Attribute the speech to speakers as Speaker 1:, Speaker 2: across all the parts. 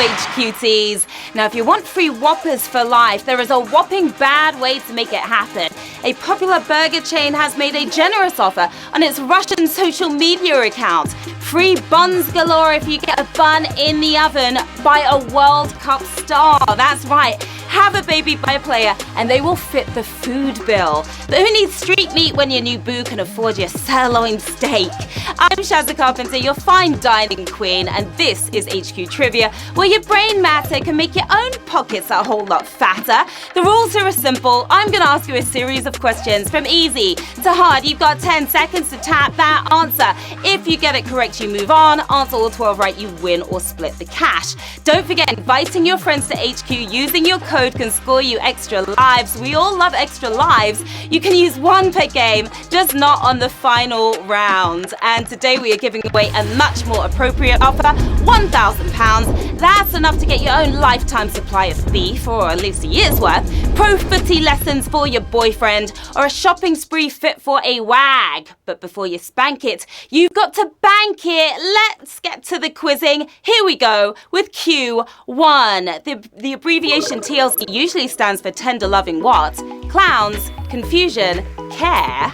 Speaker 1: ZamanWHQTs. Now, if you want free Whoppers for life, there is a whopping bad way to make it happen. A popular burger chain has made a generous offer on its Russian social media account. Free buns galore if you get a bun in the oven by a World Cup star. That's right. Have a baby by a player and they will fit the food bill. But who needs street meat when your new boo can afford your sirloin steak? I'm Sharon Carpenter, your fine dining queen, and this is HQ Trivia, where your brain matter can make your own pockets a whole lot fatter. The rules are simple. I'm going to ask you a series of questions from easy to hard. You've got 10 seconds to tap that answer. If you get it correct, you move on. Answer all 12 right, you win or split the cash. Don't forget, inviting your friends to HQ using your code can score you extra lives. We all love extra lives. You can use one per game, just not on the final round. And today we are giving away a much more appropriate offer, £1,000. That's enough to get your own lifetime supply of beef, or at least a year's worth, pro footy lessons for your boyfriend, or a shopping spree fit for a wag. But before you spank it, you've got to bank it. Let's get to the quizzing. Here we go with Q1. The abbreviation TLC usually stands for tender loving what? Clowns, confusion, care.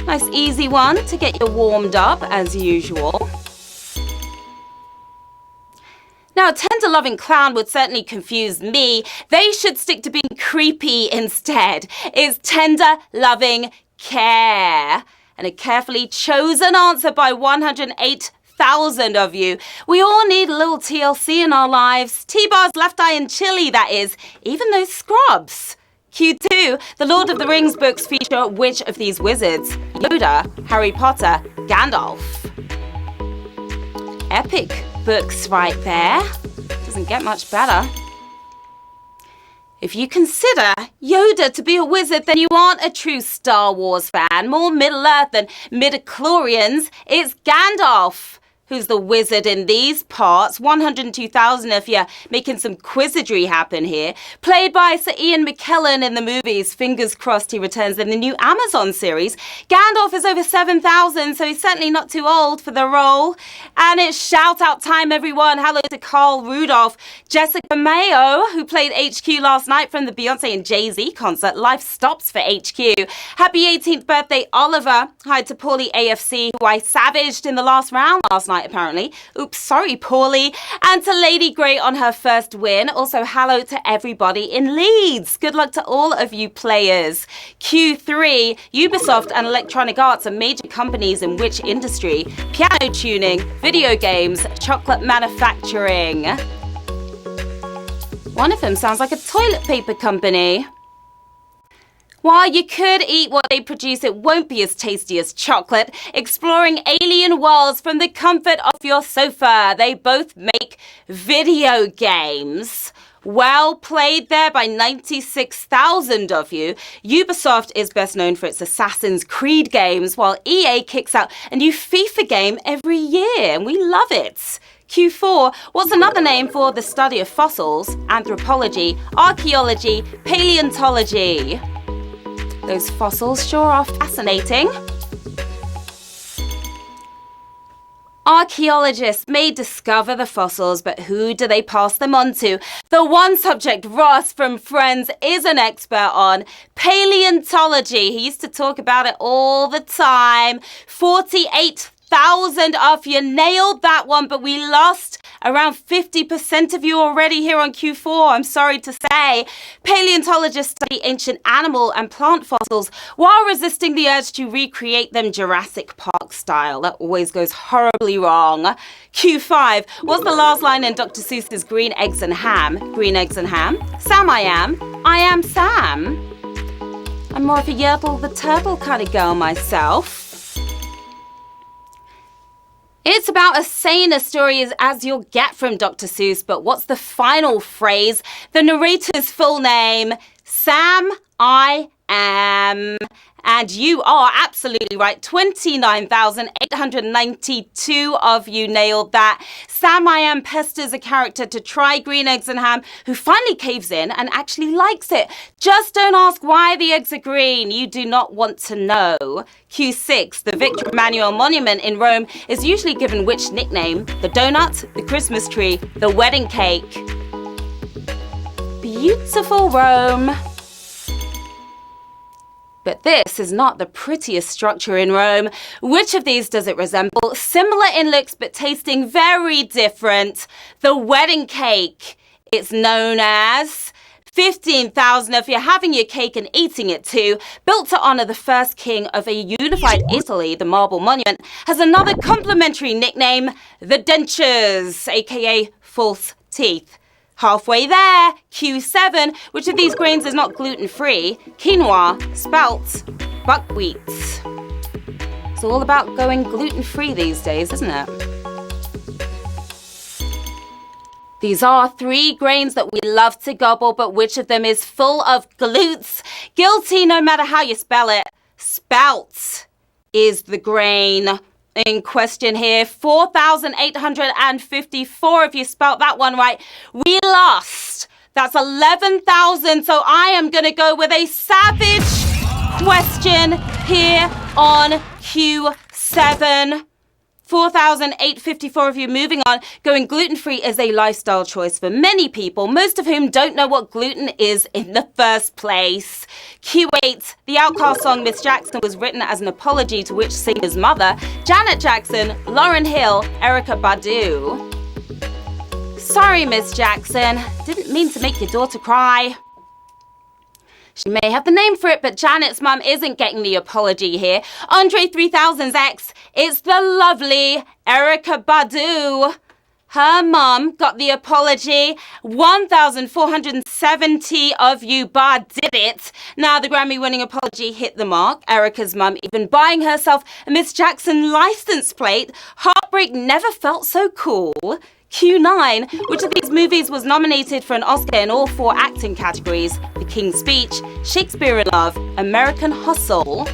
Speaker 1: Nice easy one to get you warmed up as usual. Now, a tender-loving clown would certainly confuse me. They should stick to being creepy instead. It's tender-loving care. And a carefully chosen answer by 108,000 of you. We all need a little TLC in our lives. T-bars, left eye and chili, that is. Even those scrubs. Q2, the Lord of the Rings books feature which of these wizards? Yoda, Harry Potter, Gandalf. Epic books right there. Doesn't get much better. If you consider Yoda to be a wizard, then you aren't a true Star Wars fan. More Middle-earth than midichlorians. It's Gandalf who's the wizard in these parts. 102,000 if you're making some quizardry happen here. Played by Sir Ian McKellen in the movies. Fingers crossed he returns in the new Amazon series. Gandalf is over 7,000, so he's certainly not too old for the role. And it's shout-out time, everyone. Hello to Carl Rudolph. Jessica Mayo, who played HQ last night from the Beyonce and Jay-Z concert. Life stops for HQ. Happy 18th birthday, Oliver. Hi to Paulie AFC, who I savaged in the last round last night, apparently. Oops, sorry, Paulie. And to Lady Grey on her first win. Also, hello to everybody in Leeds. Good luck to all of you players. Q3, Ubisoft and Electronic Arts are major companies in which industry? Piano tuning, video games, chocolate manufacturing. One of them sounds like a toilet paper company. While you could eat what they produce, it won't be as tasty as chocolate. Exploring alien worlds from the comfort of your sofa. They both make video games. Well played there by 96,000 of you. Ubisoft is best known for its Assassin's Creed games, while EA kicks out a new FIFA game every year, and we love it. Q4, what's another name for the study of fossils? Anthropology, archaeology, paleontology. Those fossils sure are fascinating. Archaeologists may discover the fossils, but who do they pass them on to? The one subject Ross from Friends is an expert on: paleontology. He used to talk about it all the time. 48,000 of you nailed that one, but we lost around 50% of you already here on Q4, I'm sorry to say. Paleontologists study ancient animal and plant fossils while resisting the urge to recreate them Jurassic Park style. That always goes horribly wrong. Q5, what's the last line in Dr. Seuss's Green Eggs and Ham? Green Eggs and Ham? Sam I am Sam. I'm more of a Yertle the Turtle kind of girl myself. It's about as sane a story as you'll get from Dr. Seuss, but what's the final phrase? The narrator's full name? Sam I And you are absolutely right. 29,892 of you nailed that. ZamanWHU pesters a character to try green eggs and ham who finally caves in and actually likes it. Just don't ask why the eggs are green. You do not want to know. Q6, the Victor Emmanuel Monument in Rome is usually given which nickname? The donut, the Christmas tree, the wedding cake. Beautiful Rome. But this is not the prettiest structure in Rome. Which of these does it resemble? Similar in looks, but tasting very different. The wedding cake. It's known as 15,000 if you're having your cake and eating it too. Built to honor the first king of a unified Italy, the Marble Monument has another complimentary nickname, the dentures, aka false teeth. Halfway there, Q7, which of these grains is not gluten-free? Quinoa, spelt, buckwheat. It's all about going gluten-free these days, isn't it? These are 3 grains that we love to gobble, but which of them is full of glutes? Guilty no matter how you spell it. Spelt is the grain in question here. 4,854 if you spelt that one right. We lost. That's 11,000. So I am going to go with a savage question here on Q7. 4,854 of you. Moving on. Going gluten-free is a lifestyle choice for many people, most of whom don't know what gluten is in the first place. Q8. The Outcast song Miss Jackson was written as an apology to which singer's mother? Janet Jackson, Lauryn Hill, Erykah Badu. Sorry, Miss Jackson. Didn't mean to make your daughter cry. She may have the name for it, but Janet's mum isn't getting the apology here. Andre 3000's ex, it's the lovely Erykah Badu. Her mum got the apology. 1,470 of you bar did it. Now the Grammy-winning apology hit the mark. Erykah's mum even buying herself a Miss Jackson license plate. Heartbreak never felt so cool. Q9, which of these movies was nominated for an Oscar in all 4 acting categories? The King's Speech, Shakespeare in Love, American Hustle.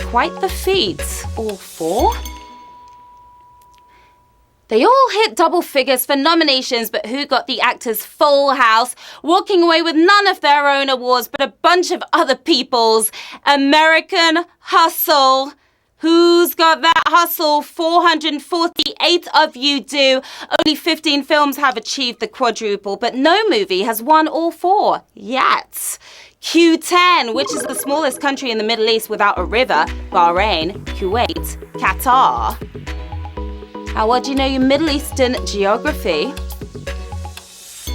Speaker 1: Quite the feat. All 4? They all hit double figures for nominations, but who got the actors' full house, walking away with none of their own awards, but a bunch of other people's? American Hustle. Who's got that hustle? 448 of you do. Only 15 films have achieved the quadruple, but no movie has won all 4 yet. Q10, which is the smallest country in the Middle East without a river? Bahrain, Kuwait, Qatar. How well do you know your Middle Eastern geography?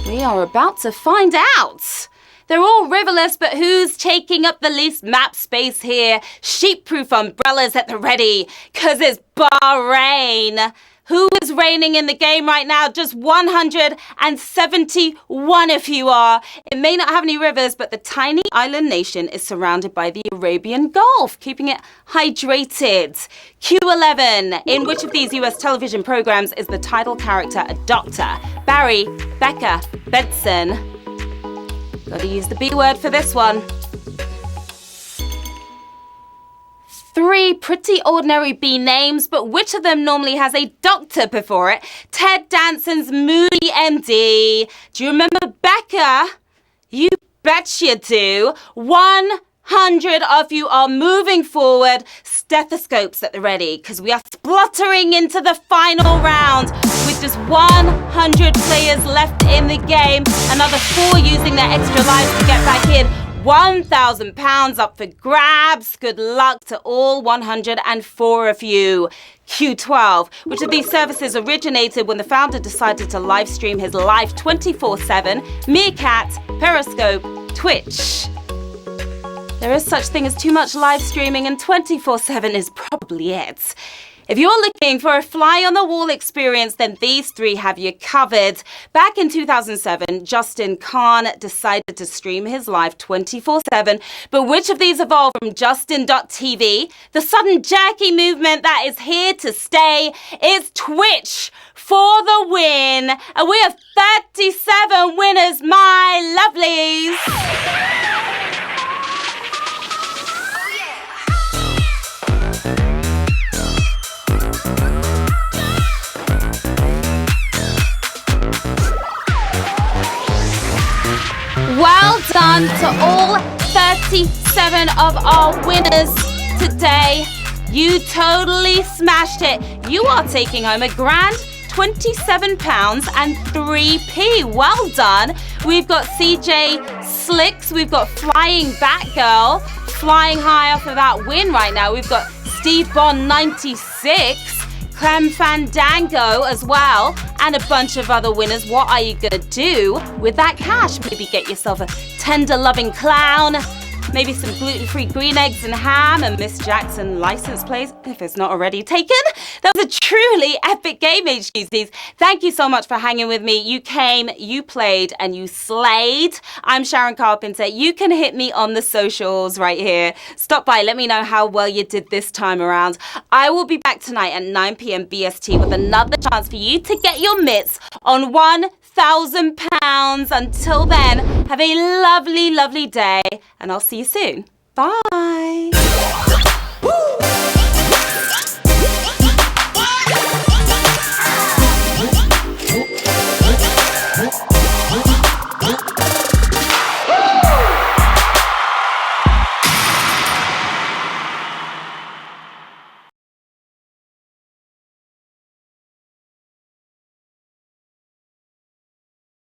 Speaker 1: We are about to find out. They're all riverless, but who's taking up the least map space here? Sheep-proof umbrellas at the ready, 'cause it's Bahrain. Who is reigning in the game right now? Just 171 if you are. It may not have any rivers, but the tiny island nation is surrounded by the Arabian Gulf, keeping it hydrated. Q11. In which of these US television programs is the title character a doctor? Barry, Becca, Benson. Gotta use the B word for this one. 3 pretty ordinary B names, but which of them normally has a doctor before it? Ted Danson's Moody MD. Do you remember Becca? You bet you do. 100 of you are moving forward. Stethoscopes at the ready, because we are spluttering into the final round with just 100 players left in the game. Another 4 using their extra lives to get back in. £1,000 up for grabs. Good luck to all 104 of you. Q12. Which of these services originated when the founder decided to live stream his life 24/7? Meerkat, Periscope, Twitch. There is such thing as too much live streaming, and 24/7 is probably it. If you're looking for a fly-on-the-wall experience, then these 3 have you covered. Back in 2007, Justin Khan decided to stream his live 24/7. But which of these evolved from Justin.tv? The sudden jerky movement that is here to stay is Twitch for the win. And we have 37 winners, my lovelies. 7 of our winners today. You totally smashed it. You are taking home a grand £27 and 3p. Well done. We've got CJ Slicks. We've got Flying Batgirl flying high off of that win right now. We've got Steve Bond 96, Clem Fandango as well, and a bunch of other winners. What are you gonna do with that cash? Maybe get yourself a tender loving clown, maybe some gluten-free green eggs and ham, and Miss Jackson license plates if it's not already taken. That was a truly epic game, HQCs. Thank you so much for hanging with me. You came, you played, and you slayed. I'm Sharon Carpenter. You can hit me on the socials right here. Stop by, let me know how well you did this time around. I will be back tonight at 9 p.m. BST with another chance for you to get your mitts on £1,000. Until then, have a lovely, lovely day, and I'll see you soon. Bye.